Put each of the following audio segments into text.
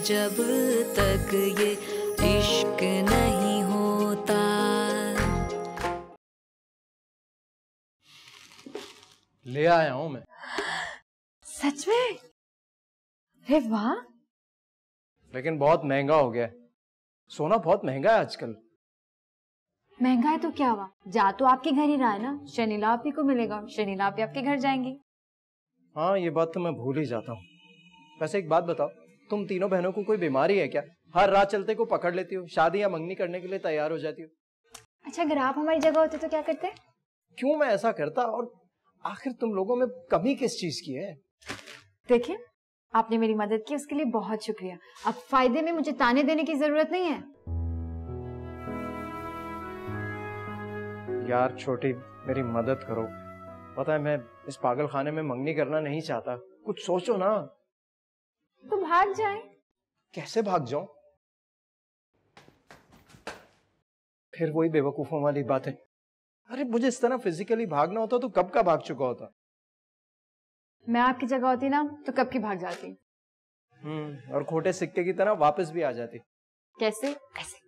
जब तक ये इश्क नहीं होता। ले आया हूं मैं। सच में? अरे वाह। लेकिन बहुत महंगा हो गया है। सोना बहुत महंगा है आजकल। महंगा है तो क्या हुआ, जा तो आपके घर ही रहा है ना, शनिला आप ही को मिलेगा, शनिला आप ही आपके घर जाएंगे। हाँ, ये बात तो मैं भूल ही जाता हूँ। वैसे एक बात बताओ, तुम तीनों बहनों को कोई बीमारी है क्या? हर रात चलते को पकड़ लेती हो, शादी या मंगनी करने के लिए तैयार हो जाती हो। अच्छा, अगर आप हमारी जगह होते तो क्या करते? क्यों मैं ऐसा करता? और आखिर तुम लोगों में कमी किस चीज की है? देखिए, आपने मेरी मदद की, उसके लिए बहुत शुक्रिया। अब फायदे में मुझे ताने देने की जरूरत नहीं है। यार छोटी, मेरी मदद करो। पता है मैं इस पागल खाने में मंगनी करना नहीं चाहता। कुछ सोचो ना। तो भाग जाए। कैसे भाग जाऊं? फिर वही बेवकूफों वाली बात है। अरे मुझे इस तरह फिजिकली भागना होता तो कब का भाग चुका होता। मैं आपकी जगह होती ना तो कब की भाग जाती। और खोटे सिक्के की तरह वापस भी आ जाती। कैसे? कैसे?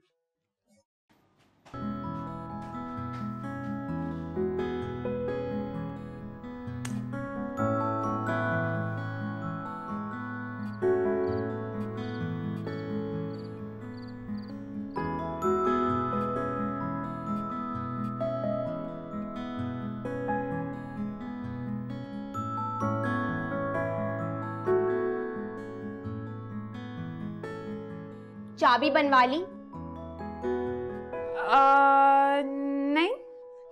चाबी बनवा ली? नहीं।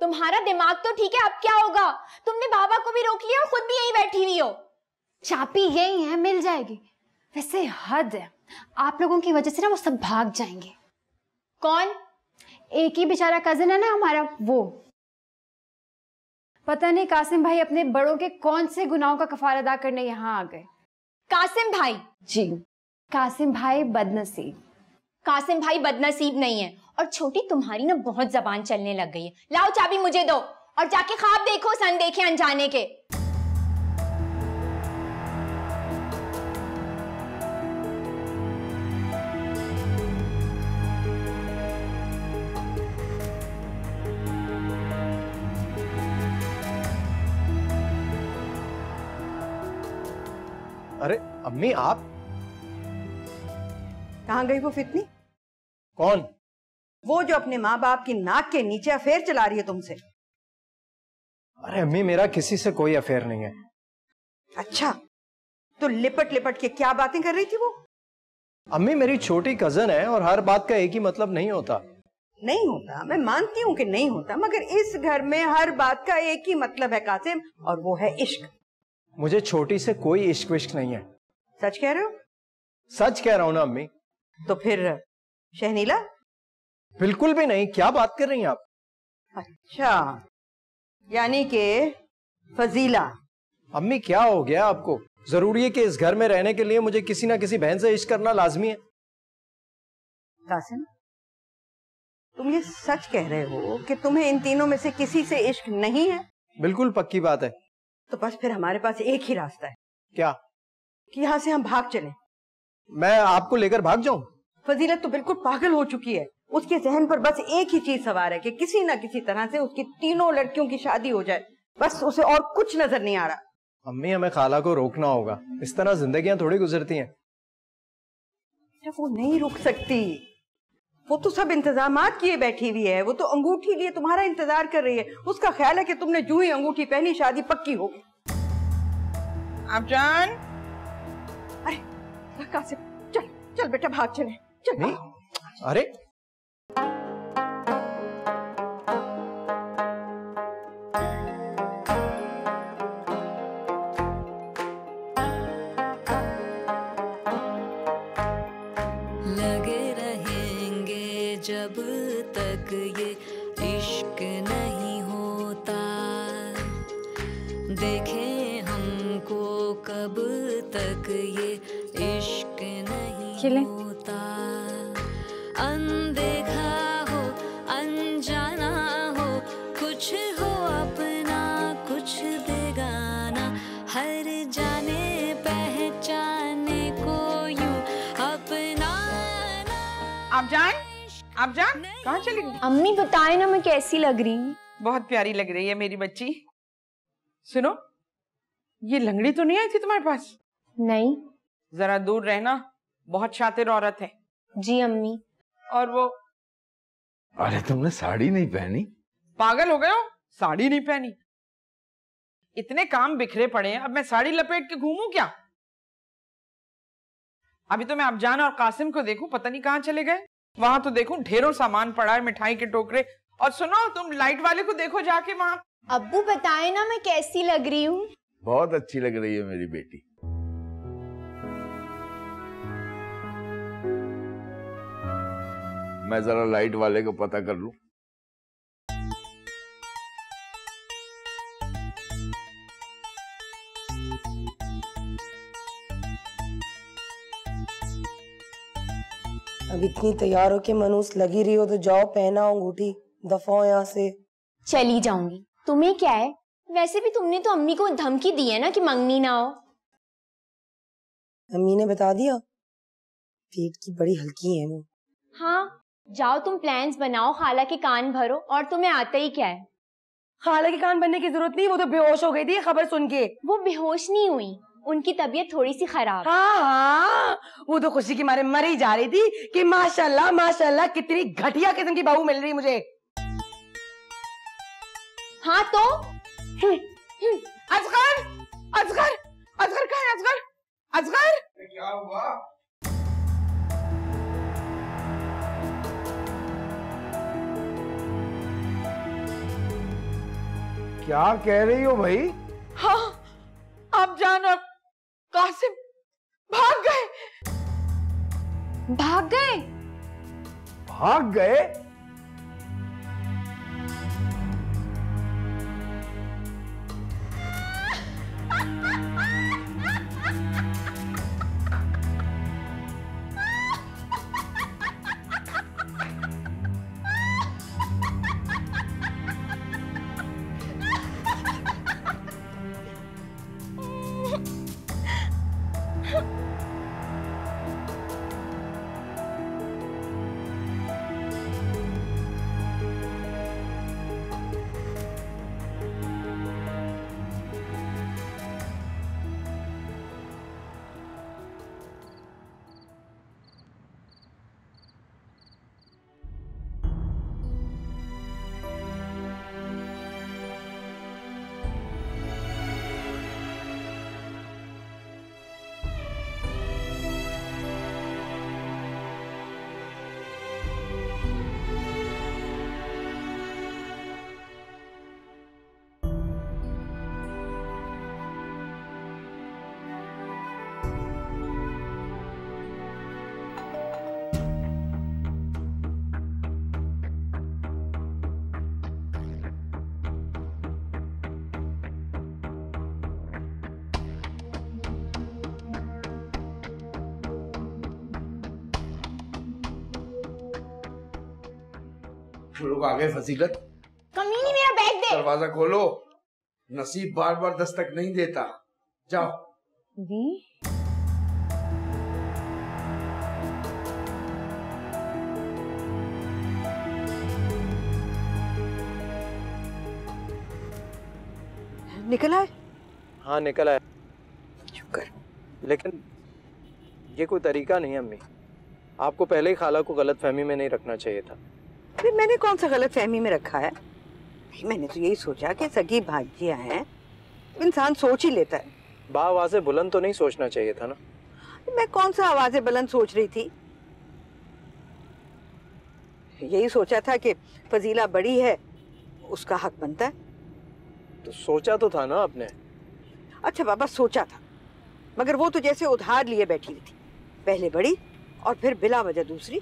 तुम्हारा दिमाग तो ठीक है, अब क्या होगा? तुमने बाबा को भी रोक लिया और खुद भी यहीं बैठी हुई हो। चाबी यही है, मिल जाएगी। वैसे हद है, आप लोगों की वजह से ना वो सब भाग जाएंगे। कौन? एक ही बेचारा कजिन है ना हमारा, वो। पता नहीं कासिम भाई अपने बड़ों के कौन से गुनाहों का कफारा अदा करने यहाँ आ गए। कासिम भाई? जी, कासिम भाई बदनसीब। कासिम भाई बदनसीब नहीं है। और छोटी, तुम्हारी ना बहुत जबान चलने लग गई है। लाओ चाबी मुझे दो और जाके ख्वाब देखो सन देखे अनजाने के। अरे अम्मी, आप कहाँ गई वो फितनी? कौन? वो जो अपने माँ बाप की नाक के नीचे अफेयर चला रही है तुमसे। अरे अम्मी, मेरा किसी से कोई अफेयर नहीं है। अच्छा, तो लिपट लिपट के क्या बातें कर रही थी वो? अम्मी मेरी छोटी कजन है और हर बात का एक ही मतलब नहीं होता। नहीं होता, मैं मानती हूँ कि नहीं होता, मगर इस घर में हर बात का एक ही मतलब है कासिम, और वो है इश्क। मुझे छोटी से कोई इश्क विश्क नहीं है। सच कह रहे हो? सच कह रहा हूं ना अम्मी। तो फिर शहनीला? बिल्कुल भी नहीं। क्या बात कर रही हैं आप? अच्छा, यानी कि फजीला। अम्मी क्या हो गया आपको? जरूरी है कि इस घर में रहने के लिए मुझे किसी ना किसी बहन से इश्क करना लाजमी है? कासिम, तुम ये सच कह रहे हो कि तुम्हें इन तीनों में से किसी से इश्क नहीं है? बिल्कुल पक्की बात है। तो बस फिर हमारे पास एक ही रास्ता है। क्या? कि यहाँ से हम भाग चलें। मैं आपको लेकर भाग जाऊं? फजीलत तो बिल्कुल पागल हो चुकी है। उसके जहन पर बस एक ही चीज सवार है कि किसी ना किसी तरह से उसकी तीनों लड़कियों की शादी हो जाए। बस उसे और कुछ नजर नहीं आ रहा। अम्मी, हमें खाला को रोकना होगा। इस तरह जिंदगियां थोड़ी गुजरती हैं। वो नहीं रुक सकती। वो तो सब इंतजामात किए बैठी हुई है। वो तो अंगूठी लिए तुम्हारा इंतजार कर रही है। उसका ख्याल है कि तुमने जो ही अंगूठी पहनी शादी पक्की होगी। आप जान। अरे कासिम, चल चल बेटा, भाग चले। चल। नहीं, अरे लगे रहेंगे जब तक ये इश्क नहीं होता। देखें हमको कब तक ये इश्क नहीं होता। अनदेखा हो, अनजाना हो, कुछ हो अपना कुछ बेगाना, हर जाने पहचाने को यूं अपने आप जान कहाँ चली गई? अम्मी बताए ना मैं कैसी लग रही हूँ। बहुत प्यारी लग रही है मेरी बच्ची। सुनो, ये लंगड़ी तो नहीं आई थी तुम्हारे पास? नहीं। जरा दूर रहना, बहुत शातिर औरत है। जी अम्मी। और वो, अरे तुमने साड़ी नहीं पहनी? पागल हो गए हो? साड़ी नहीं पहनी? इतने काम बिखरे पड़े हैं, अब मैं साड़ी लपेट के घूमूं क्या? अभी तो मैं अफजान और कासिम को देखूं, पता नहीं कहाँ चले गए। वहां तो देखूं ढेरों सामान पड़ा है, मिठाई के टोकरे। और सुनो, तुम लाइट वाले को देखो जाके वहां। अब्बू बताए ना मैं कैसी लग रही हूँ। बहुत अच्छी लग रही है मेरी बेटी। मैं जरा लाइट वाले को पता कर लूं। अब इतनी तैयार हो के मनूस लगी रही हो तो जाओ पहना अंगूठी, दफा हो यहाँ से। चली जाऊंगी, तुम्हें क्या है? वैसे भी तुमने तो अम्मी को धमकी दी है ना कि मंगनी ना हो। अम्मी ने बता दिया? पेट की बड़ी हल्की है वो। हाँ, जाओ तुम प्लान्स बनाओ, खाला के कान भरो। और तुम्हें आता ही क्या है? खाला के कान बनने की जरूरत नहीं, वो तो बेहोश हो गई थी खबर सुन के। वो बेहोश नहीं हुई, उनकी तबीयत थोड़ी सी खराब। हाँ, वो तो खुशी के मारे मर ही जा रही थी कि माशाल्लाह माशाल्लाह कितनी घटिया किस्म की बहू मिल रही मुझे। हाँ तो असगर, असगर, असगर कहाँ है? असगर, असगर, क्या हुआ? क्या कह रही हो भाई? हाँ, आप जान और कासिम भाग गए। भाग गए? भाग गए? लोग आ गए फजीलत। कमीनी मेरा बैग दे। दरवाजा खोलो, नसीब बार बार दस्तक नहीं देता। जाओ। निकल आए? हाँ निकल आया। शुक्र। लेकिन ये कोई तरीका नहीं अम्मी, आपको पहले ही खाला को गलत फहमी में नहीं रखना चाहिए था। फिर मैंने कौन सा गलत फहमी में रखा है? मैंने तो यही सोचा कि सगी भांजियां हैं, इंसान सोच ही लेता है। आवाज़ें बुलंद तो नहीं सोचना चाहिए था ना? मैं कौन सा आवाजें बुलंद सोच रही थी? यही सोचा था कि फजीला बड़ी है, उसका हक बनता है। तो सोचा तो था ना आपने। अच्छा बाबा, सोचा था, मगर वो तो जैसे उधार लिए बैठी हुई थी, पहले बड़ी और फिर बिला वजह दूसरी।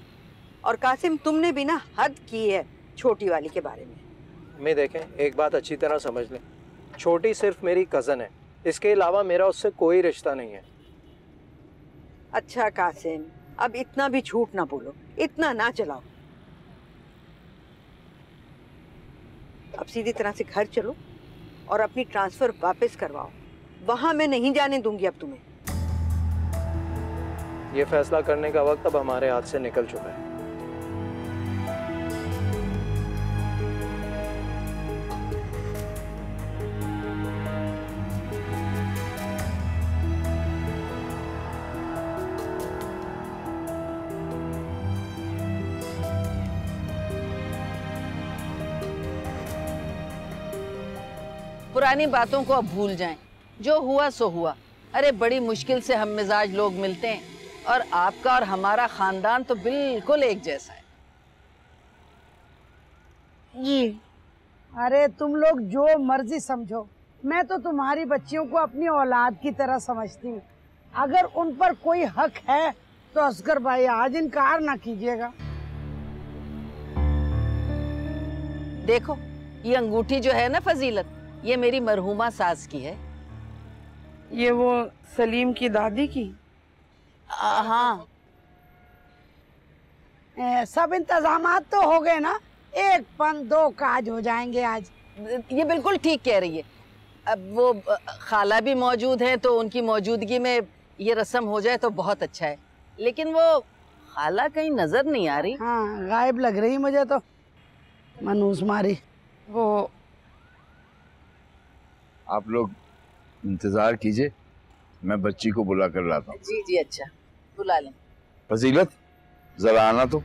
और कासिम, तुमने भी ना हद की है छोटी वाली के बारे में। मैं देखें, एक बात अच्छी तरह समझ लें, छोटी सिर्फ मेरी कज़न है, इसके अलावा मेरा उससे कोई रिश्ता नहीं है। अच्छा कासिम, अब इतना भी झूठ ना बोलो, इतना ना चलाओ। अब सीधी तरह से घर चलो और अपनी ट्रांसफर वापस करवाओ। वहां मैं नहीं जाने दूंगी अब तुम्हें। ये फैसला करने का वक्त अब हमारे हाथ से निकल चुका है। पुरानी बातों को अब भूल जाएं। जो हुआ सो हुआ। अरे बड़ी मुश्किल से हम मिजाज लोग मिलते हैं और आपका और हमारा खानदान तो बिल्कुल एक जैसा है। जी अरे तुम लोग जो मर्जी समझो, मैं तो तुम्हारी बच्चियों को अपनी औलाद की तरह समझती हूँ। अगर उन पर कोई हक है तो असगर भाई आज इनकार ना कीजिएगा। देखो ये अंगूठी जो है ना फजीलत, ये मेरी मरहूमा सास की है। ये वो सलीम की दादी की? हाँ। सब इंतजामात तो हो गए ना? एक पन दो काज हो जाएंगे आज। ये बिल्कुल ठीक कह रही है। अब वो खाला भी मौजूद है तो उनकी मौजूदगी में ये रस्म हो जाए तो बहुत अच्छा है। लेकिन वो खाला कहीं नजर नहीं आ रही। हाँ गायब लग रही मुझे तो, मनूस मारी। वो आप लोग इंतजार कीजिए, मैं बच्ची को बुला कर लाता हूँ। जी जी अच्छा, बुला लें। फजीलत जरा आना तो।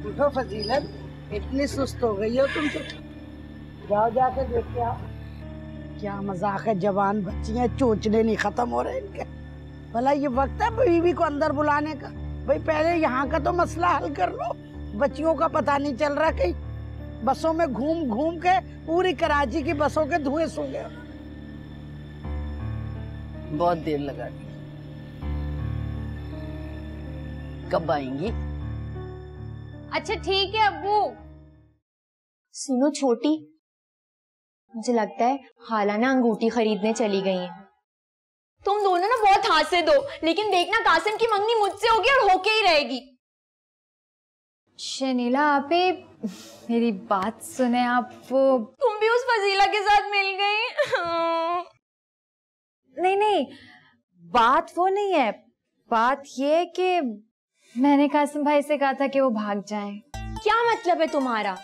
उठो फजीलत, इतनी सुस्त हो गई हो तुम तो। जाओ जाके देख के आओ। क्या मजाक है, जवान बच्ची हैं, चोचले नहीं खत्म हो रहे इनके। भला ये वक्त है बीवी को अंदर बुलाने का? भाई पहले यहाँ का तो मसला हल कर लो। बच्चियों का पता नहीं चल रहा, कहीं बसों में घूम घूम के पूरी कराची की बसों के धुएं सूख गए। बहुत देर लगा दी। कब आएंगी? अच्छा ठीक है अब्बू। सुनो छोटी, मुझे लगता है खाला ना अंगूठी खरीदने चली गई हैं। तुम दोनों ना बहुत हासे दो, लेकिन देखना कासिम की मंगनी मुझसे होगी और होके ही रहेगी। शनीला आपे मेरी बात सुने आप। वो तुम भी उस फजीला के साथ मिल गई। नहीं नहीं, बात वो नहीं है। बात ये है कि मैंने कासिम भाई से कहा था कि वो भाग जाएं। क्या मतलब है तुम्हारा?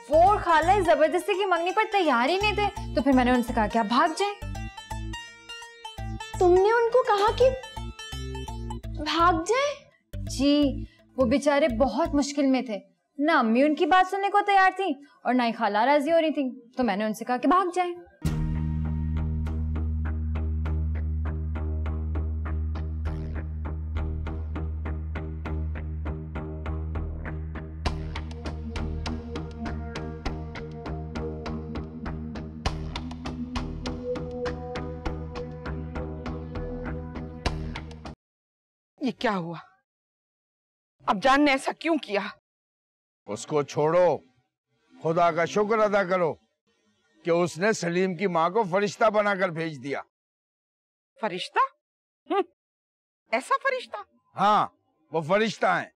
वो और खाला जबरदस्ती की मंगनी पर तैयार ही नहीं थे, तो फिर मैंने उनसे कहा कि आप भाग जाएं। तुमने उनको कहा कि भाग जाए? जी, वो बेचारे बहुत मुश्किल में थे। ना अम्मी उनकी बात सुनने को तैयार थी और ना ही खाला राजी हो रही थी, तो मैंने उनसे कहा कि भाग जाएं। ये क्या हुआ? अब जान ने ऐसा क्यों किया? उसको छोड़ो, खुदा का शुक्र अदा करो कि उसने सलीम की माँ को फरिश्ता बनाकर भेज दिया। फरिश्ता? ऐसा फरिश्ता? हाँ, वो फरिश्ता है।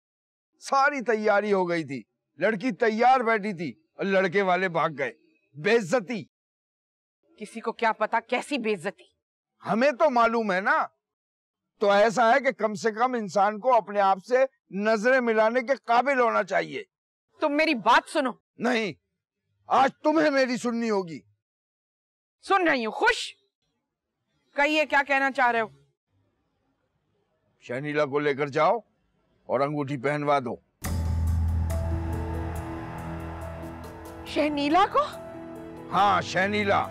सारी तैयारी हो गई थी, लड़की तैयार बैठी थी और लड़के वाले भाग गए। बेइज्जती। किसी को क्या पता कैसी बेइज्जती? हमें तो मालूम है ना। तो ऐसा है कि कम से कम इंसान को अपने आप से नजरें मिलाने के काबिल होना चाहिए। तुम मेरी बात सुनो। नहीं, आज तुम्हें मेरी सुननी होगी। सुन रही हूँ। खुश? कहिए क्या कहना चाह रहे हो? शनीला को लेकर जाओ और अंगूठी पहनवा दो। शहनीला को? हाँ, शनीला।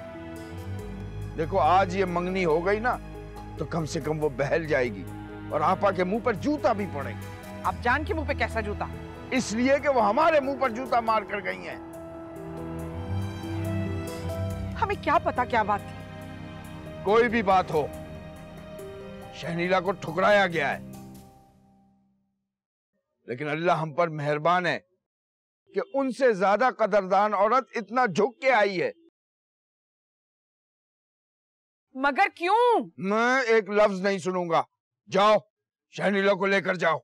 देखो आज ये मंगनी हो गई ना, तो कम से कम वो बहल जाएगी और आपा के मुंह पर जूता भी पड़ेगा। अब जान के मुंह पे कैसा जूता? इसलिए कि वो हमारे मुंह पर जूता मार कर गई हैं। हमें क्या पता क्या बात थी? कोई भी बात हो, शहनीला को ठुकराया गया है। लेकिन अल्लाह हम पर मेहरबान है कि उनसे ज्यादा कदरदान औरत इतना झुक के आई है। मगर क्यों? मैं एक लफ्ज नहीं सुनूंगा। जाओ, शहनीला को लेकर जाओ।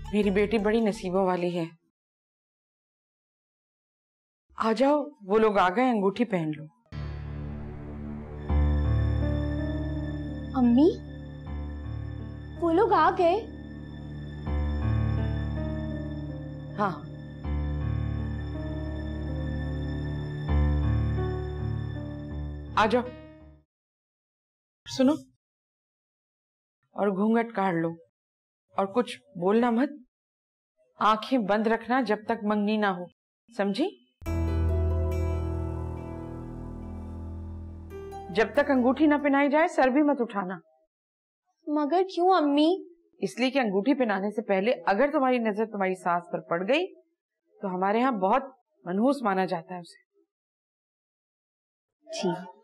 मेरी बेटी बड़ी नसीबों वाली है। आ जाओ, वो लोग आ गए, अंगूठी पहन लो। अम्मी, वो लोग आ गए? हाँ, आ जाओ। सुनो, और घूंघट काढ़ लो और कुछ बोलना मत। आंखें बंद रखना जब तक मंगनी ना हो, समझी? जब तक अंगूठी ना पहनाई जाए सर भी मत उठाना। मगर क्यों अम्मी? इसलिए कि अंगूठी पहनाने से पहले अगर तुम्हारी नजर तुम्हारी सास पर पड़ गई तो हमारे यहाँ बहुत मनहूस माना जाता है उसे। ठीक।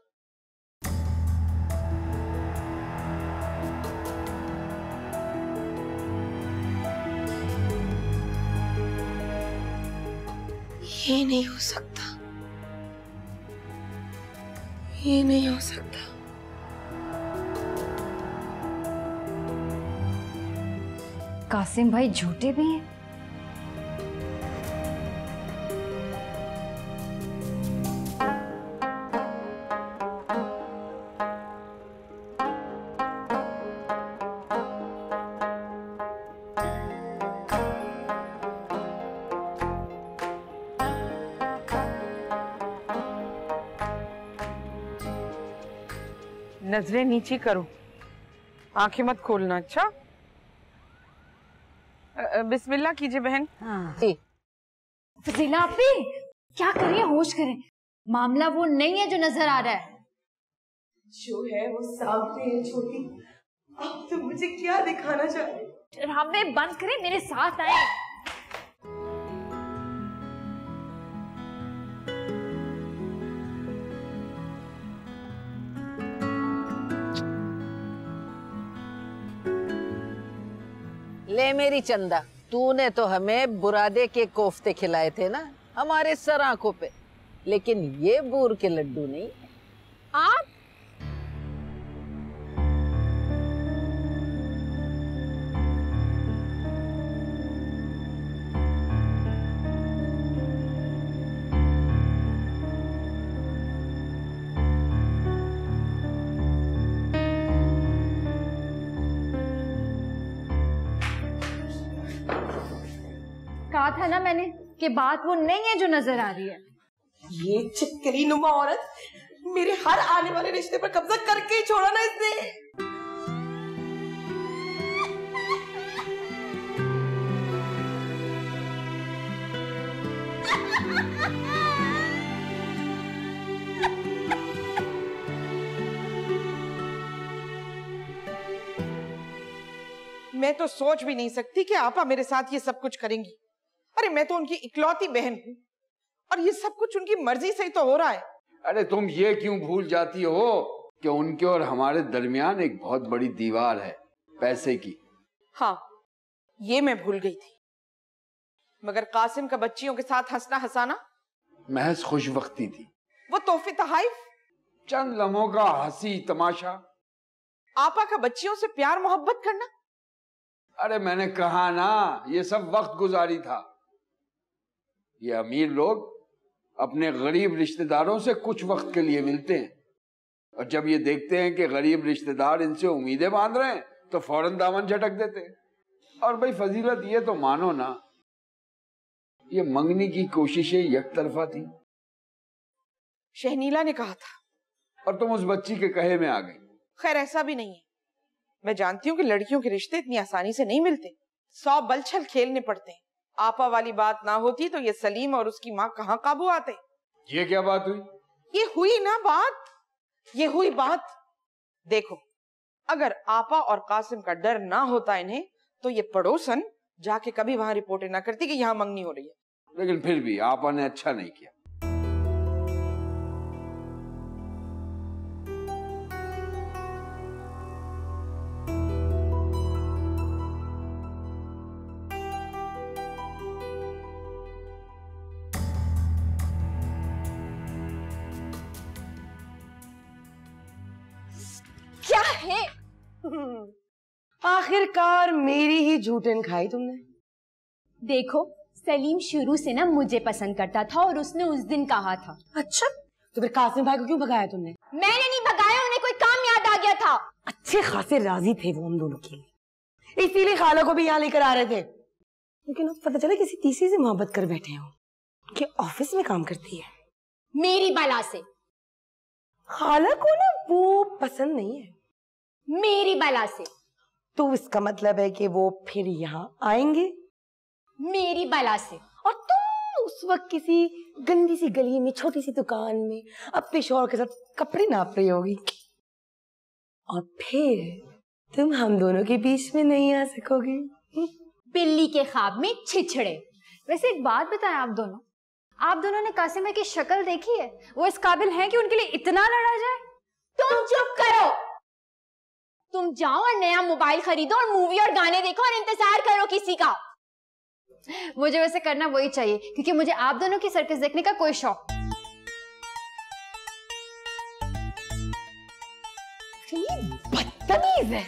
ये नहीं हो सकता, ये नहीं हो सकता। कासिम भाई झूठे भी हैं। नजरें नीची करो, आंखें मत खोलना। अच्छा, बिस्मिल्लाह कीजिए बहन। जी। फजीला आपी, क्या करिए, होश करें। मामला वो नहीं है जो नजर आ रहा है। जो है वो सामने है छोटी। आप तो मुझे क्या दिखाना चाह रहे? ड्रामे बंद करें, मेरे साथ आए। ले मेरी चंदा, तूने तो हमें बुरादे के कोफ्ते खिलाए थे ना हमारे सर आंखों पे, लेकिन ये बूर के लड्डू नहीं। आप कहा था ना मैंने कि बात वो नहीं है जो नजर आ रही है। ये चिपकली नुमा औरत मेरे हर आने वाले रिश्ते पर कब्जा करके ही छोड़ा ना इसने। मैं तो सोच भी नहीं सकती कि आपा मेरे साथ ये सब कुछ करेंगी। अरे मैं तो उनकी इकलौती बहन हूँ और ये सब कुछ उनकी मर्जी से ही तो हो रहा है। अरे तुम ये क्यों भूल जाती हो कि उनके और हमारे दरमियान एक बहुत बड़ी दीवार है, पैसे की। हाँ, ये मैं भूल गई थी, मगर कासिम का बच्चियों के साथ हंसना हंसाना महज खुशवक्ती थी। वो तोहफे तहाइफ, चंद लम्हों का हंसी तमाशा। आपा का बच्चियों से प्यार मोहब्बत करना। अरे मैंने कहा ना, ये सब वक्त गुजारी था। ये अमीर लोग अपने गरीब रिश्तेदारों से कुछ वक्त के लिए मिलते हैं और जब ये देखते हैं कि गरीब रिश्तेदार इनसे उम्मीदें बांध रहे हैं तो फौरन दामन झटक देते हैं। और भाई फजीलत, ये तो मानो ना, ये मंगनी की कोशिशें यकतरफा थी। शहनीला ने कहा था और तुम उस बच्ची के कहे में आ गई। खैर ऐसा भी नहीं है, मैं जानती हूँ कि लड़कियों के रिश्ते इतनी आसानी से नहीं मिलते, 100 बलछल खेलने पड़ते हैं। आपा वाली बात ना होती तो ये सलीम और उसकी माँ कहाँ काबू आते। ये क्या बात हुई? ये हुई ना बात, ये हुई बात। देखो, अगर आपा और कासिम का डर ना होता इन्हें तो ये पड़ोसन जाके कभी वहां रिपोर्टें ना करती कि यहाँ मंगनी हो रही है। लेकिन फिर भी आपा ने अच्छा नहीं किया। क्या है? आखिरकार मेरी ही झूठन खाई तुमने। देखो सलीम शुरू से ना मुझे पसंद करता था और उसने उस दिन कहा था। अच्छा, तो फिर कासिम भाई को क्यों भगाया तुमने? मैंने नहीं भगाया, उन्हें कोई काम याद आ गया था। अच्छे खासे राजी थे वो हम दोनों के लिए, इसीलिए खाला को भी यहाँ लेकर आ रहे थे। लेकिन अब पता चला किसी तीसरी से मोहब्बत कर बैठे हो, कि ऑफिस में काम करती है। मेरी बला से। खाला को ना वो पसंद नहीं है। मेरी बला से। तो इसका मतलब है कि वो फिर यहाँ आएंगे? मेरी बला से। और तुम उस वक्त किसी गंदी सी गली में छोटी सी दुकान में अपने शौहर के साथ कपड़े नाप रही होगी, और फिर तुम हम दोनों के बीच में नहीं आ सकोगी। बिल्ली के ख्वाब में छिछड़े। वैसे एक बात बताएं, आप दोनों ने कासिम भाई की शक्ल देखी है? वो इस काबिल हैं कि उनके लिए इतना लड़ा जाए? तुम चुप करो। तुम जाओ और नया मोबाइल खरीदो और मूवी और गाने देखो और इंतजार करो किसी का। मुझे वैसे करना वही चाहिए, क्योंकि मुझे आप दोनों की सर्कस देखने का कोई शौक। बदतमीज है।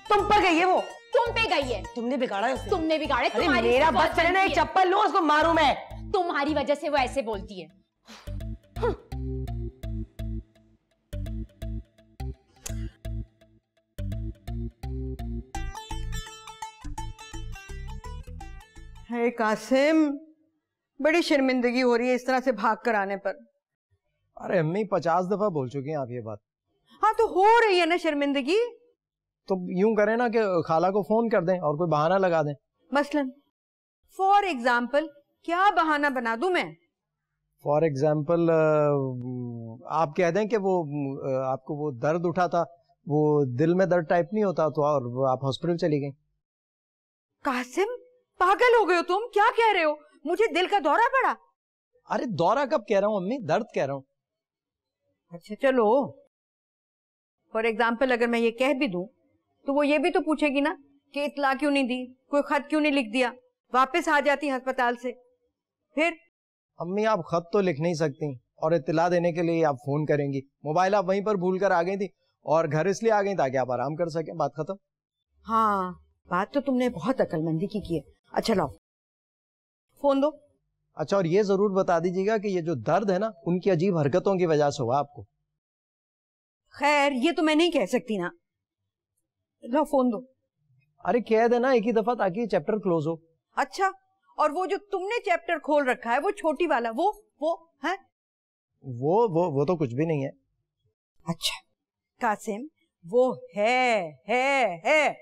तुम पर गई है वो। तुम पे गई है। तुमने बिगाड़ा है उसे। तुमने बिगाड़े। अरे मेरा बस चले ना, एक चप्पल लो उसको मारूं मैं। तुम्हारी वजह से वो ऐसे बोलती है। हे कासिम, बड़ी शर्मिंदगी हो रही है इस तरह से भाग कर आने पर। अरे अम्मी 50 दफा बोल चुकी हैं आप ये बात। हाँ तो हो रही है ना शर्मिंदगी। तो यूं करें ना कि खाला को फोन कर दें और कोई बहाना लगा दें। मसलन फॉर एग्जाम्पल क्या बहाना बना दूं मैं? फॉर एग्जाम्पल आप कह दें कि वो आपको वो दर्द उठा था, वो दिल में दर्द टाइप नहीं होता, तो और आप हॉस्पिटल चली गई। कासिम पागल हो गए हो तुम, क्या कह रहे हो? मुझे दिल का दौरा पड़ा। अरे दौरा कब कह रहा हूँ अम्मी, दर्द कह रहा हूँ। अच्छा चलो, फॉर एग्जाम्पल अगर मैं ये कह भी दूं तो वो ये भी तो पूछेगी ना कि इतला क्यों नहीं दी, कोई खत क्यों नहीं लिख दिया, वापस आ जाती अस्पताल से। फिर अम्मी आप खत तो लिख नहीं सकती और इत्तला देने के लिए आप फोन करेंगी। मोबाइल आप वहीं पर भूल कर आ गई थी और घर इसलिए आ गई ताकि आप आराम कर सकें। बात खत्म। हाँ बात तो तुमने बहुत अक्लमंदी की है। अच्छा लाओ फोन दो। अच्छा और ये जरूर बता दीजिएगा कि ये जो दर्द है ना उनकी अजीब हरकतों की वजह से हुआ आपको। खैर ये तो मैं नहीं कह सकती ना। लो फोन दो। अरे कह देना एक ही दफा ताकि चैप्टर क्लोज हो। अच्छा और वो जो तुमने चैप्टर खोल रखा है वो छोटी वाला वो है? वो तो कुछ भी नहीं है। अच्छा कासिम वो है।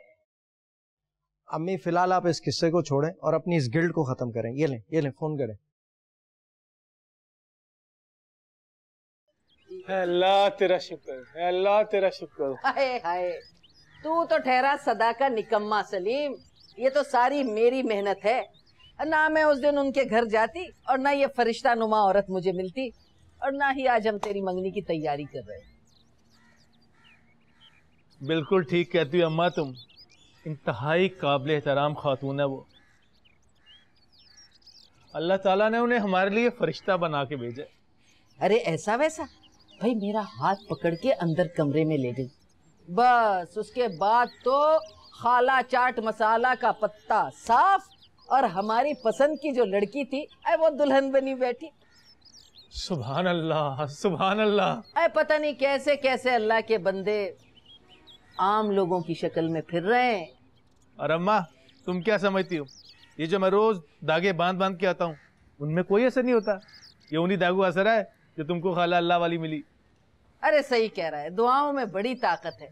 अम्मी फिलहाल आप इस किस्से को छोड़ें और अपनी इस गिल्ड को खत्म करें। ये लें फोन करें। अल्लाह तेरा शुक्र, अल्लाह तेरा शुक्र। हाय हाय, तू तो ठहरा सदा का निकम्मा सलीम। ये तो सारी मेरी मेहनत है। ना मैं उस दिन उनके घर जाती और ना ये फरिश्ता नुमा औरत मुझे मिलती और ना ही आज हम तेरी मंगनी की तैयारी कर रहे हैं। बिल्कुल ठीक कहती हो अम्मा, तुम इंतहाई काबिल एहतराम खातून है वो। अल्लाह ताला ने उन्हें हमारे लिए फरिश्ता बना के भेजा। अरे ऐसा वैसा भाई, मेरा हाथ पकड़ के अंदर कमरे में ले गई, बस उसके बाद तो खाला चाट मसाला का पत्ता साफ और हमारी पसंद की जो लड़की थी वो दुल्हन बनी बैठी। सुभान अल्लाह सुभान अल्लाह। पता नहीं कैसे कैसे अल्लाह के बंदे आम लोगों की शक्ल में फिर रहे हैं। और अम्मा तुम क्या समझती हो, ये जो मैं रोज धागे बांध बांध के आता हूँ उनमें कोई असर नहीं होता। ये उन्हीं धागों असर है जो तुमको खाला अल्लाह वाली मिली। अरे सही कह रहा है, दुआओं में बड़ी ताकत है।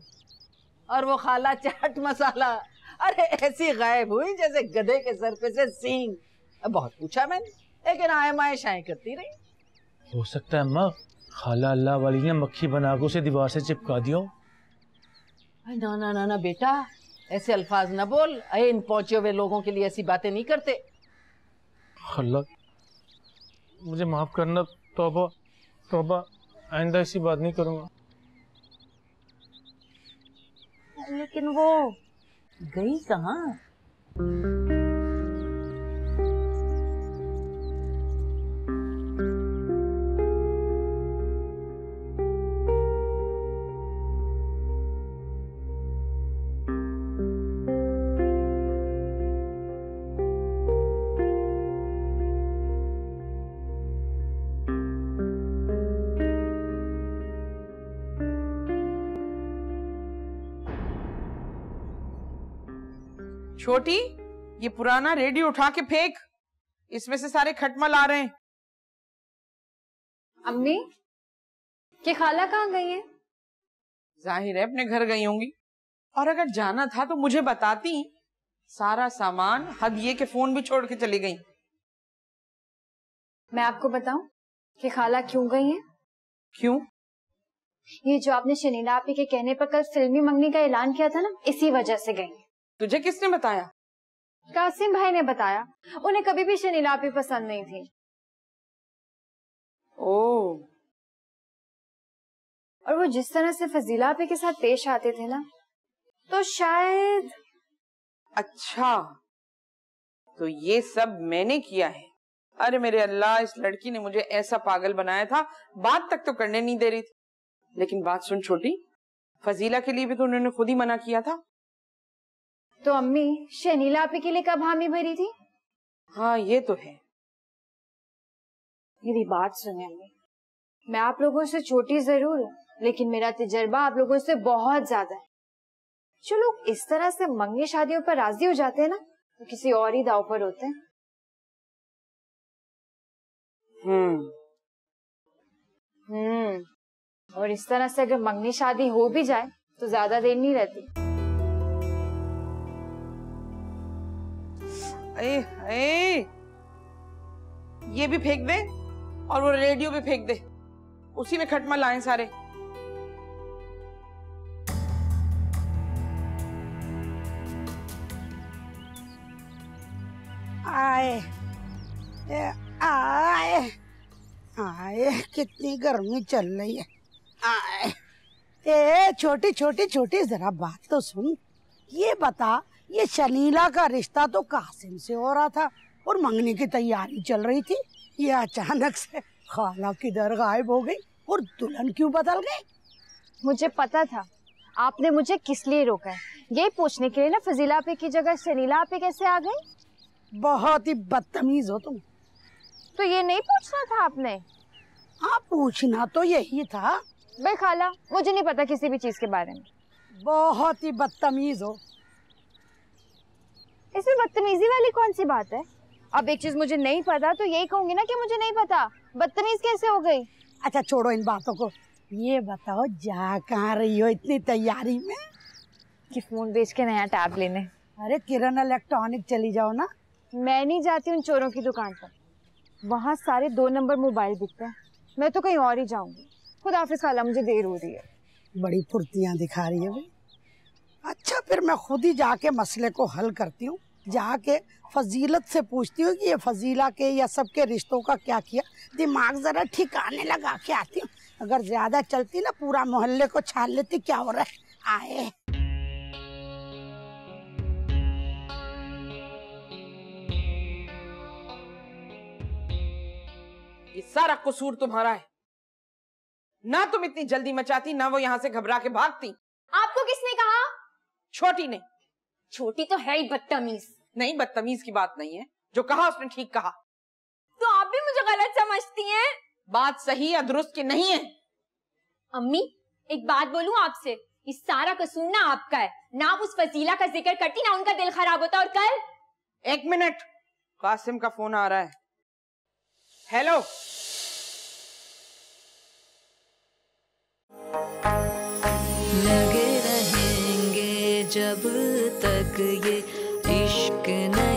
और वो खाला चाट मसाला अरे ऐसी गायब हुई जैसे गधे के सर पे से सींग। बहुत पूछा मैंने लेकिन आए माए शाएं करती रही। हो सकता है अम्मा खाला अल्लाह वाली ने मक्खी बना के उसे दीवार से चिपका दिया। ना ना ना ना बेटा, ऐसे अल्फाज न बोल। इन पहुंचे हुए लोगों के लिए ऐसी बातें नहीं करते। अल्लाह मुझे माफ करना, तौबा तौबा, आइंदा ऐसी बात नहीं करूंगा। लेकिन वो गई कहाँ? छोटी, ये पुराना रेडियो उठा के फेंक, इसमें से सारे खटमल आ रहे हैं। अम्मी, कि खाला कहाँ गई है? जाहिर है अपने घर गई होंगी, और अगर जाना था तो मुझे बताती। सारा सामान हदिये के फोन भी छोड़ के चली गई। मैं आपको बताऊं कि खाला क्यों गई है? क्यों? ये जो आपने शनीला आपी के कहने पर कल फिल्मी मंगनी का ऐलान किया था ना, इसी वजह से गई। तुझे किसने बताया? कासिम भाई ने बताया। उन्हें कभी भी शनीला आपी पसंद नहीं थी। ओह। और वो जिस तरह से फजीला आपी के साथ पेश आते थे ना, तो शायद। अच्छा, तो ये सब मैंने किया है। अरे मेरे अल्लाह, इस लड़की ने मुझे ऐसा पागल बनाया था, बात तक तो करने नहीं दे रही थी। लेकिन बात सुन छोटी, फजीला के लिए भी तो उन्होंने खुद ही मना किया था। तो अम्मी शनीला आपी के लिए कब हामी भरी थी? हाँ ये तो है। मेरी बात सुनिए अम्मी, मैं आप लोगों से छोटी जरूर हूँ, लेकिन मेरा तजर्बा आप लोगों से बहुत ज्यादा है। जो लोग इस तरह से मंगनी शादियों पर राजी हो जाते हैं ना, तो किसी और ही दाव पर होते हैं। और इस तरह से अगर मंगनी शादी हो भी जाए तो ज्यादा देर नहीं रहती। ये भी फेंक दे और वो रेडियो भी फेंक दे, उसी में खटमल आए सारे। आए आए आए, कितनी गर्मी चल रही है। आए, ए छोटी छोटी छोटी, जरा बात तो सुन। ये बता, ये शनीला का रिश्ता तो कासिम से हो रहा था और मंगनी की तैयारी चल रही थी। ये अचानक से खाला किधर गायब हो गई और दुल्हन क्यों बदल गई? मुझे पता था आपने मुझे किस लिए रोका है, ये पूछने के लिए ना फजीला आपी की जगह शनीला आपी कैसे आ गई। बहुत ही बदतमीज हो तुम। तो ये नहीं पूछना था आपने? हाँ, पूछना तो यही था। बे खाला, मुझे नहीं पता किसी भी चीज के बारे में। बहुत ही बदतमीज हो। इसमें बदतमीजी वाली कौन सी बात है? अब एक चीज मुझे नहीं पता तो यही कहूंगी ना कि मुझे नहीं पता। बदतमीज कैसे हो गई? अच्छा छोड़ो इन बातों को, ये बताओ जा कहाँ रही हो इतनी तैयारी में? कि फोन बेच के नया टैब लेने। अरे किरण इलेक्ट्रॉनिक चली जाओ ना। मैं नहीं जाती उन चोरों की दुकान पर, वहाँ सारे 2 नंबर मोबाइल बिकते हैं। मैं तो कहीं और ही जाऊंगी। खुद हाफिज खाला, मुझे देर हो रही है। बड़ी फुर्तियां दिखा रही है भाई। अच्छा फिर मैं खुद ही जाके मसले को हल करती हूँ। जाके फजीलत से पूछती हूँ कि ये फजीला के या सबके रिश्तों का क्या किया। दिमाग जरा ठिकाने लगा के आती हूँ। अगर ज्यादा चलती ना पूरा मोहल्ले को छान लेती। क्या हो रहा है? आए ये सारा कसूर तुम्हारा है। ना तुम इतनी जल्दी मचाती, ना वो यहाँ से घबरा के भागती। आपको किसने कहा? छोटी ने। छोटी तो है ही बदतमीज। नहीं, बदतमीज की बात नहीं है, जो कहा उसने ठीक कहा। तो आप भी मुझे गलत समझती हैं? बात सही या दुरुस्त की नहीं है। अम्मी एक बात बोलूं आपसे, इस सारा कसूर ना आपका है। ना उस फजीला का जिक्र करती, ना उनका दिल खराब होता। और कल। 1 मिनट, कासिम का फोन आ रहा है। हेलो। लगे रहेंगे जब तक ये इश्क न